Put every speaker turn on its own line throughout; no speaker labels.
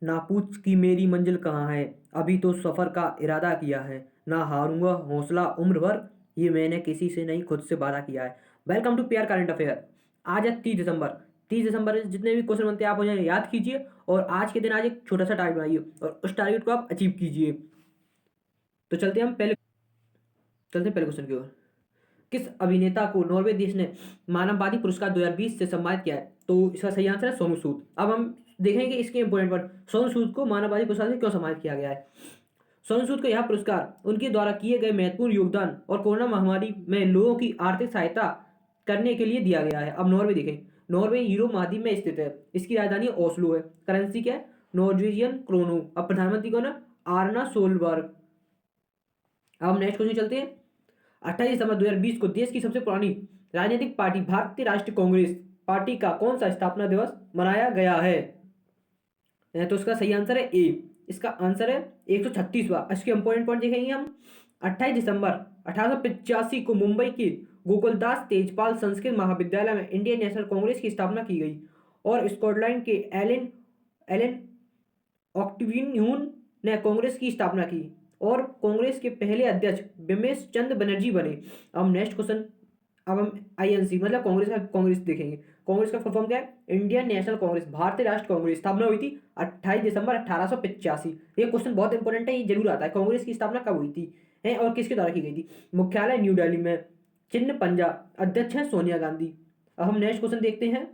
ना पूछ कि मेरी मंजिल कहाँ है, अभी तो सफ़र का इरादा किया है। ना हारूंगा हौसला उम्र भर, ये मैंने किसी से नहीं खुद से वादा किया है। Welcome to PR current affair. आज है 30 दिसंबर। 30 दिसंबर जितने भी क्वेश्चन बनते हैं आप उन्हें याद कीजिए और आज के दिन आज एक छोटा सा टारगेट बनाइए और उस टारगेट को आप अचीव कीजिए। तो चलते हैं पहले क्वेश्चन की ओर। किस अभिनेता को नॉर्वे देश ने मानववादी पुरस्कार 2020 से सम्मानित किया है? तो इसका सही आंसर है सोनू सूद। अब हम देखेंगे कि इसके इंपोर्टेंट वर्ड, सोनू सूद को मानववादी पुरस्कार से क्यों सम्मानित किया गया है। सोनू सूद को यह पुरस्कार उनके द्वारा किए गए महत्वपूर्ण योगदान और कोरोना महामारी में लोगों की आर्थिक सहायता करने के लिए दिया गया है। अब नॉर्वे देखें। नॉर्वे यूरोप महाद्वीप में स्थित है। इसकी राजधानी ओस्लो है। करेंसी क्या है? Norwegian Chrono. अब प्रधानमंत्री कौन है? आर्ना सोलबर्ग। अब हम नेक्स्ट क्वेश्चन चलते हैं। 28 दिसंबर 2020 को देश की सबसे पुरानी राजनीतिक पार्टी भारतीय राष्ट्रीय कांग्रेस पार्टी का कौन सा स्थापना दिवस मनाया गया है? तो इसका सही आंसर है ए। इसका आंसर है 136वां। इसके इंपॉर्टेंट पॉइंट देखेंगे हम। 28 दिसंबर 1885 को मुंबई के गोकुलदास तेजपाल संस्कृत महाविद्यालय में इंडियन नेशनल कांग्रेस की स्थापना की गई और स्कॉटलैंड के एलन एलन ऑक्टिविन्यून ने कांग्रेस की स्थापना की और कांग्रेस के पहले अध्यक्ष बिमेश चंद्र बनर्जी बने। अब नेक्स्ट क्वेश्चन। अब हम आईएनसी मतलब कांग्रेस देखेंगे। कांग्रेस का फुल फॉर्म क्या है? इंडियन नेशनल कांग्रेस, भारतीय राष्ट्रीय कांग्रेस। स्थापना हुई थी 28 दिसंबर 1885। ये क्वेश्चन बहुत इंपॉर्टेंट है, ये जरूर आता है। कांग्रेस की स्थापना कब हुई थी है और किसके द्वारा की गई थी? मुख्यालय न्यू दिल्ली में, चिन्ह पंजाब, अध्यक्ष है सोनिया गांधी। अब हम नेक्स्ट क्वेश्चन देखते हैं।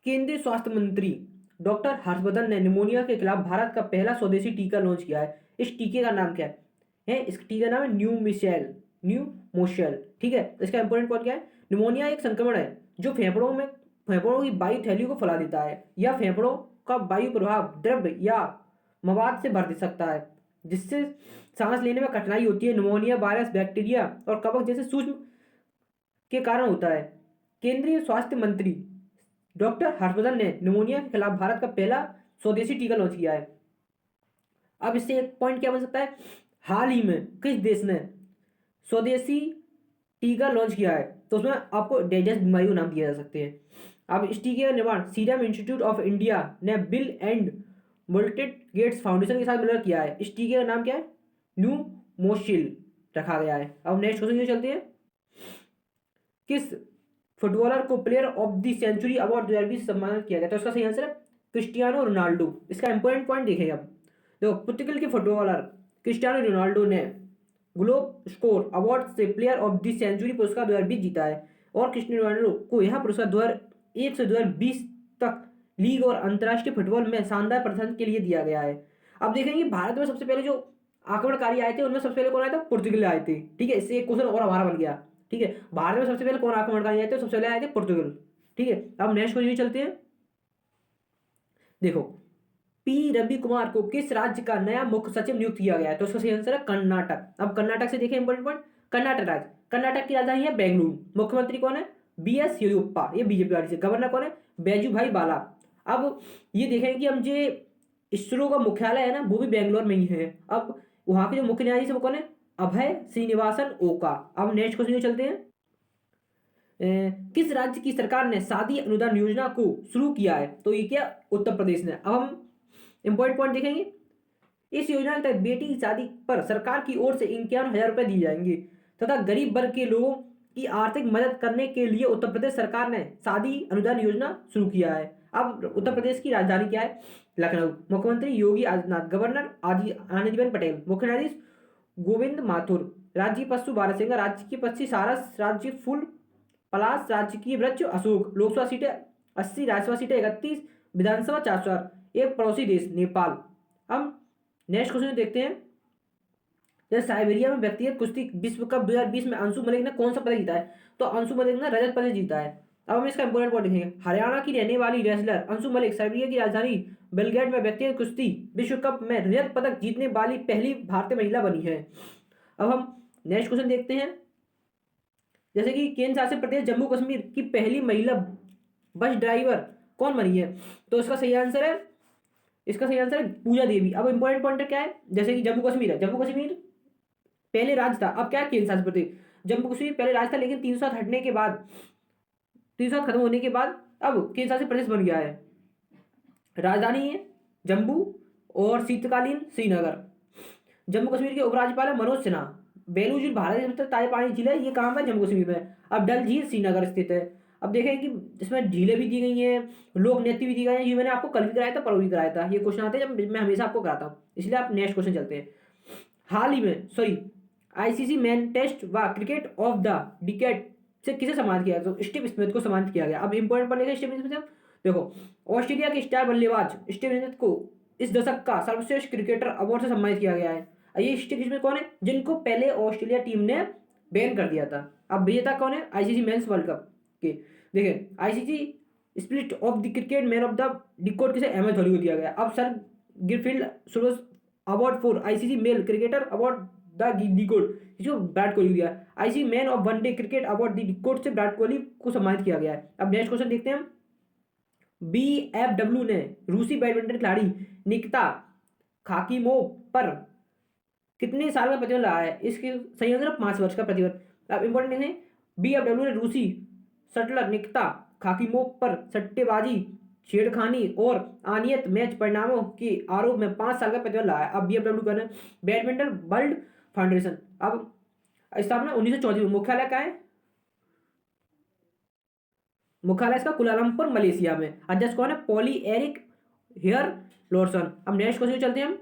केंद्रीय स्वास्थ्य मंत्री डॉक्टर हर्षवर्धन ने निमोनिया के खिलाफ भारत का पहला स्वदेशी टीका लॉन्च किया है। इस टीके का नाम क्या है? इस टीके का नाम है न्यूमोशेल। ठीक है, इसका इंपॉर्टेंट पॉइंट क्या है? निमोनिया एक संक्रमण है जो फेफड़ों की वायु थैली को फैला देता है या फेफड़ों का वायु प्रभाव द्रव्य या मवाद से भर दे सकता है, जिससे सांस लेने में कठिनाई होती है। निमोनिया वायरस, बैक्टीरिया और कवक जैसे सूक्ष्म के कारण होता है। केंद्रीय स्वास्थ्य मंत्री डॉक्टर हर्षवर्धन ने निमोनिया के खिलाफ भारत का पहला स्वदेशी टीका लॉन्च किया है। अब इससे एक पॉइंट क्या बन सकता है? हाल ही में किस देश ने स्वदेशी टीका लॉन्च किया है? तो उसमें आपको डेंजरस बीमारी को नाम दिया जा सकते हैं। अब इस टीके का निर्माण सीरम इंस्टीट्यूट ऑफ इंडिया ने bill and Melinda Gates foundation के साथ मिलकर किया है। इस टीके का नाम क्या है? न्यूमोशिल रखा गया है। अब नेक्स्ट क्वेश्चन की चलते हैं। किस फुटबॉलर को player of the century award 2020 सम्मानित किया गया? तो इसका सही आंसर है क्रिस्टियानो रोनाल्डो। इसका इंपॉर्टेंट पॉइंट देखेंगे। अब देखो, पुर्तगाल के फुटबॉलर क्रिस्टियानो रोनाल्डो ने ग्लोब स्कोर अवार्ड से प्लेयर ऑफ द सेंचुरी पुरस्कार 2020 जीता है और क्रिस्टियानो रोनाल्डो को यह पुरस्कार 2001 से 2020 तक लीग और अंतर्राष्ट्रीय फुटबॉल में शानदार प्रदर्शन के लिए दिया गया है। अब देखेंगे भारत में सबसे पहले जो आक्रमणकारी आए थे उनमें सबसे पहले कौन आया था? पुर्तगाल आए थे। ठीक है, इससे एक क्वेश्चन और हमारा बन गया। ठीक है, भारत में सबसे पहले कौन आक्रमणकारी आए थे? सबसे पहले आए थे पुर्तगाल। ठीक है, अब नेक्स्ट क्वेश्चन चलते हैं। देखो, पी रवि कुमार को किस राज्य का नया मुख्य सचिव नियुक्त किया गया है? तो उसका सही आंसर है कर्नाटक। अब कर्नाटक से देखें इंपॉर्टेंट पॉइंट। कर्नाटक राज्य, कर्नाटक की राजधानी है बेंगलुरु। मुख्यमंत्री कौन है? बीएस येदियुरप्पा, ये बीजेपी पार्टी से। गवर्नर कौन है? बैजू भाई बाला। अब ये देखें कि हम जो इसरो का मुख्यालय है ना वो भी बेंगलोर में ही है। अब वहां के जो मुख्य न्यायाधीश है वो कौन है? अभय श्रीनिवासन ओका। अब नेक्स्ट क्वेश्चन चलते हैं। किस राज्य की सरकार ने शादी अनुदान योजना को शुरू किया है? तो ये क्या? उत्तर प्रदेश ने। अब हम इंपॉर्टेंट पॉइंट देखेंगे। इस योजना के तहत बेटी की शादी पर सरकार की ओर से 51,000 रुपए दिए जाएंगे तथा गरीब वर्ग के लोगों की आर्थिक मदद करने के लिए उत्तर प्रदेश सरकार ने शादी अनुदान योजना शुरू किया है। अब उत्तर प्रदेश की राजधानी क्या है? लखनऊ। मुख्यमंत्री योगी आदित्यनाथ, गवर्नर आनंदीबेन पटेल, मुख्य न्यायाधीश गोविंद माथुर, राज्य पशु बारहसिंगा, राज्य की पक्षी सारस, राज्य फूल पलाश, राज्य की वृक्ष अशोक। लोकसभा सीटें 80, राज्यसभा सीटें 31, विधानसभा 400। एक पड़ोसी देश नेपाल। हम नेक्स्ट क्वेश्चन देखते हैं। जैसे साइबेरिया में व्यक्तिगत कुश्ती विश्व कप 2020 में अंशु मलिक ने कौन सा पदक जीता है? तो अंशु मलिक ने रजत पदक जीता है। अब हम इसका इंपॉर्टेंट पॉइंट देखेंगे। हरियाणा की रहने वाली रेसलर अंशु मलिक साइबेरिया की राजधानी बेलग्रेड में व्यक्तिगत कुश्ती विश्व कप में रजत पदक जीतने वाली पहली भारतीय महिला बनी है। अब हम नेक्स्ट क्वेश्चन देखते हैं। जैसे कि केंद्र शासित प्रदेश जम्मू कश्मीर की पहली महिला बस ड्राइवर कौन बनी है? तो इसका सही आंसर है पूजा देवी। अब इंपॉर्टेंट पॉइंट क्या है? जैसे कि जम्मू कश्मीर है, जम्मू कश्मीर पहले राज्य था, अब क्या है? केंद्र शासित प्रदेश। जम्मू कश्मीर पहले राज्य था लेकिन 307 हटने के बाद, 307 खत्म होने के बाद अब केंद्र शासित प्रदेश बन गया है। राजधानी है जम्मू और शीतकालीन श्रीनगर। जम्मू कश्मीर के उपराज्यपाल है मनोज सिन्हा। बेलू झील भारत की सबसे ताज़ा पानी झील है, ये कहाँ पर है? जम्मू कश्मीर में। अब डल झील श्रीनगर स्थित है। अब देखें कि इसमें झीलें भी दी गई हैं, लोक नृत्य भी दी गए हैं। ये मैंने आपको कल भी कराया था, परसों भी कराया था। ये क्वेश्चन आते हैं जब मैं हमेशा आपको कराता हूँ, इसलिए आप नेक्स्ट क्वेश्चन चलते हैं। हाल ही में सॉरी आईसीसी मैन टेस्ट व क्रिकेट ऑफ द डिकेड से किसे सम्मानित किया गया? तो स्टीव स्मिथ को सम्मानित किया गया। अब इंपॉर्टेंट पढ़ने का स्टीव स्मिथ, देखो ऑस्ट्रेलिया के स्टार बल्लेबाज स्टीव स्मिथ को इस दशक का सर्वश्रेष्ठ क्रिकेटर अवार्ड से सम्मानित किया गया है। ये स्टीव स्मिथ कौन है? जिनको पहले ऑस्ट्रेलिया टीम ने बैन कर दिया था। अब विजेता कौन है? आईसीसी मेंस वर्ल्ड कप के। देखिए ICC spirit of the cricket man of the decade किसे? एम एस धोनी को दिया गया। अब Sir Garfield Sobers award for ICC male cricketer award the decade जो विराट कोहली को दिया। ICC man of one day cricket award the decade से विराट कोहली को सम्मानित किया गया है। अब नेक्स्ट क्वेश्चन देखते हैं। बीएफडब्ल्यू ने रूसी बैडमिंटन खिलाड़ी निकिता खाकीमोव पर कितने साल का प्रतिबंध लगाया है? इसके संयोजन 5 वर्ष का प्रतिबंध। अब इंपॉर्टेंट है, बीएफडब्ल्यू ने रूसी शटलर निकिता खाकीमोव पर सट्टेबाजी, छेड़खानी और अनियत मैच परिणामों के आरोप में 5 साल का प्रतिबंध लगाया। अब बीएफडब्ल्यू का बैडमिंटन वर्ल्ड फाउंडेशन। अब स्थापना 1934 में। मुख्यालय का है? मुख्यालय इसका कुलालमपुर मलेशिया में। अध्यक्ष कौन है? Poul Erik Hoyer Larsen. अब नेक्स्ट क्वेश्चन चलते हैं हम।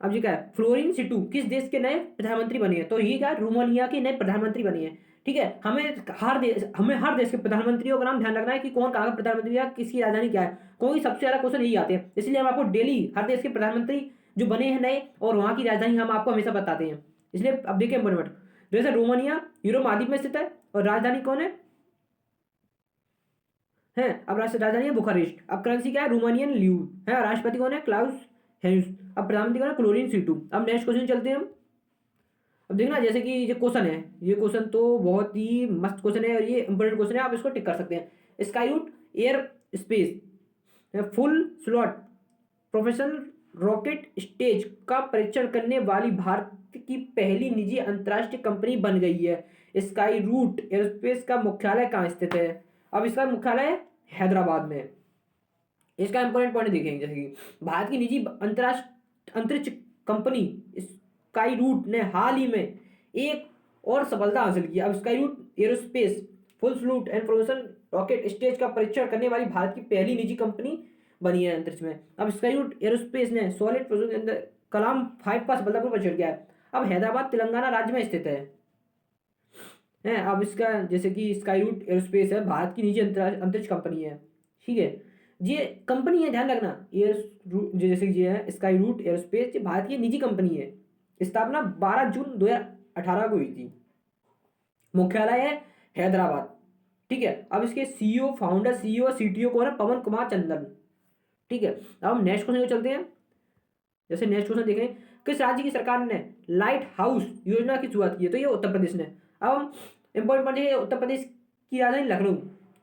अब जी क्या है? फ्लोरिन सिटू किस देश के नए प्रधानमंत्री बने हैं? तो ये क्या? रोमानिया के नए प्रधानमंत्री बने हैं। ठीक है, हमें हर देश के प्रधानमंत्रियों का नाम ध्यान रखना है कि कौन कहाँ का प्रधानमंत्री है, किसकी राजधानी क्या है, क्योंकि सबसे ज्यादा क्वेश्चन यही आते हैं। इसलिए हम आपको डेली हर देश के प्रधानमंत्री जो बने हैं नए और वहाँ की राजधानी हम आपको हमेशा बताते हैं। इसलिए अब देखिए इंपॉर्टेंट, जैसे रोमानिया यूरोप महाद्वीप में स्थित है और राजधानी कौन है? अब राजधानी है बुखारेस्ट। अब करेंसी क्या है? रोमानियन ल्यू है। राष्ट्रपति कौन है? क्लाउस हेंस। अब प्रधानमंत्री कौन है? Florin Citu. अब नेक्स्ट क्वेश्चन चलते हैं हम। अब देखना जैसे कि ये क्वेश्चन है, ये क्वेश्चन तो बहुत ही मस्त क्वेश्चन है और ये इंपॉर्टेंट क्वेश्चन है, आप इसको टिक कर सकते हैं। Skyroot aerospace full slot professional rocket stage का परीक्षण करने वाली भारत की पहली निजी अंतर्राष्ट्रीय कंपनी बन गई है। स्काई रूट एयरोस्पेस का मुख्यालय कहाँ स्थित है? अब इसका मुख्यालय है हैदराबाद में। इसका इंपॉर्टेंट पॉइंट देखेंगे, जैसे कि भारत की निजी अंतर्राष्ट्रीय अंतरिक्ष कंपनी स्काई रूट ने हाल ही में एक और सफलता हासिल की। अब Skyroot aerospace full flute and professional rocket stage का परीक्षण करने वाली भारत की पहली निजी कंपनी बनी है अंतरिक्ष में। अब स्काई रूट एरोस्पेस ने सॉलिड कलाम 5 का सफलतापूर्वक परीक्षण किया है। अब हैदराबाद तेलंगाना राज्य में स्थित है। अब इसका जैसे कि स्काई रूट एरोस्पेस है भारत की निजी अंतरिक्ष कंपनी है। ठीक है, ये कंपनी है, ध्यान रखना। जैसे ये है स्काई रूट एरोस्पेस, ये भारत की निजी कंपनी है। स्थापना 12 जून 2018 को हुई थी। मुख्यालय है हैदराबाद। ठीक है, अब इसके सीईओ, फाउंडर, सीईओ और सीटीओ कौन है? पवन कुमार चंदन। ठीक है, अब हम नेक्स्ट क्वेश्चन को चलते हैं। जैसे नेक्स्ट क्वेश्चन देखें, किस राज्य की सरकार ने लाइट हाउस योजना की शुरुआत की है? तो ये उत्तर प्रदेश ने। अब हम इंपॉर्टेंट पॉइंट है, उत्तर प्रदेश की राजधानी लखनऊ।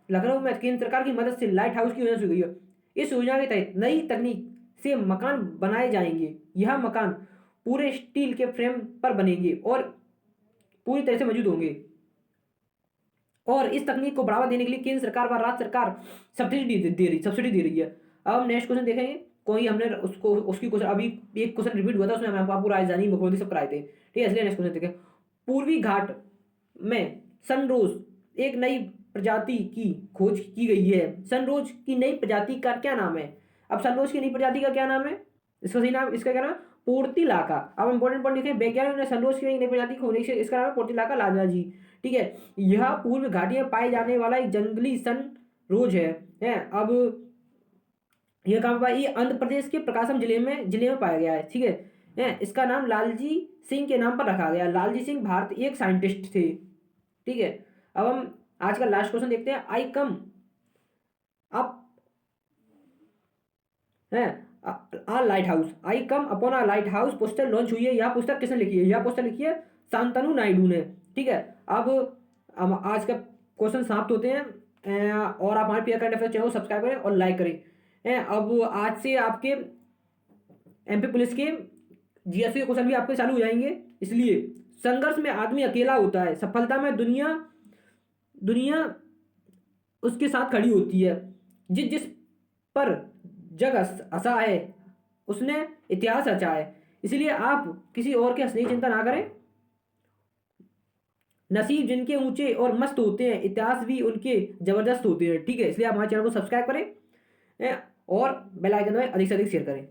लखनऊ में केंद्र सरकार की मदद से लाइट हाउस की योजना शुरू हुई है। इस योजना के तहत नई तकनीक से मकान बनाए जाएंगे। यह मकान पूरे स्टील के फ्रेम पर बनेंगे और पूरी तरह से मौजूद होंगे। और इस तकनीक को बढ़ावा देने के लिए केंद्र सरकार व राज्य सरकार सब्सिडी दे रही है। अब हम नेक्स्ट क्वेश्चन देखेंगे। कोई हमने उसको उसकी क्वेश्चन अभी एक क्वेश्चन रिपीट हुआ था, उसमें हम आपको राजधानी मुख्यमंत्री सब कराए थे। ठीक है, इसलिए नेक्स्ट क्वेश्चन देखें। पूर्वी घाट में सनरोज एक नई प्रजाति की खोज की गई है। सनरोज की नई प्रजाति का क्या नाम है? अब सनरोज की नई प्रजाति का क्या नाम है? इसका सही नाम, इसका क्या नाम है? पोर्तिलाका। अब इंपॉर्टेंट पॉइंट देखें, वैज्ञानिकों ने सनरोज की नई प्रजाति खोजने से, इसका नाम है पोर्तिलाका लाजाजी। ठीक है, यह पूर्व घाटी में पाए जाने वाला एक जंगली सनरोज है। अब यह कहाँ पाया? ये आंध्र प्रदेश के प्रकाशम जिले में पाया गया है। ठीक है, इसका नाम लालजी सिंह के नाम पर रखा गया। लालजी सिंह भारत एक साइंटिस्ट थे। ठीक है, अब हम आज का लास्ट क्वेश्चन देखते हैं। आई कम अप है आ लाइट हाउस, आई कम अपॉन आ लाइट हाउस पुस्तक लॉन्च हुई है। यह पुस्तक किसने लिखी है? यह पुस्तक लिखी है शांतनु नायडू ने। ठीक है, अब हम आज का क्वेश्चन समाप्त होते हैं। और आप हमारे पीआर करंट अफेयर चैनल को सब्सक्राइब करें और लाइक करें। अब आज से आपके एमपी पुलिस के जीएसटी के क्वेश्चन भी आपके चालू हो जाएंगे। इसलिए संघर्ष में आदमी अकेला होता है, सफलता में दुनिया उसके साथ खड़ी होती है। जिस जिस पर जग हंसा है उसने इतिहास रचा है। इसलिए आप किसी और के हंसने की चिंता ना करें। नसीब जिनके ऊंचे और मस्त होते हैं, इतिहास भी उनके जबरदस्त होते हैं। ठीक है, इसलिए आप हमारे चैनल को सब्सक्राइब करें और बेल आइकन में अधिक से अधिक शेयर करें।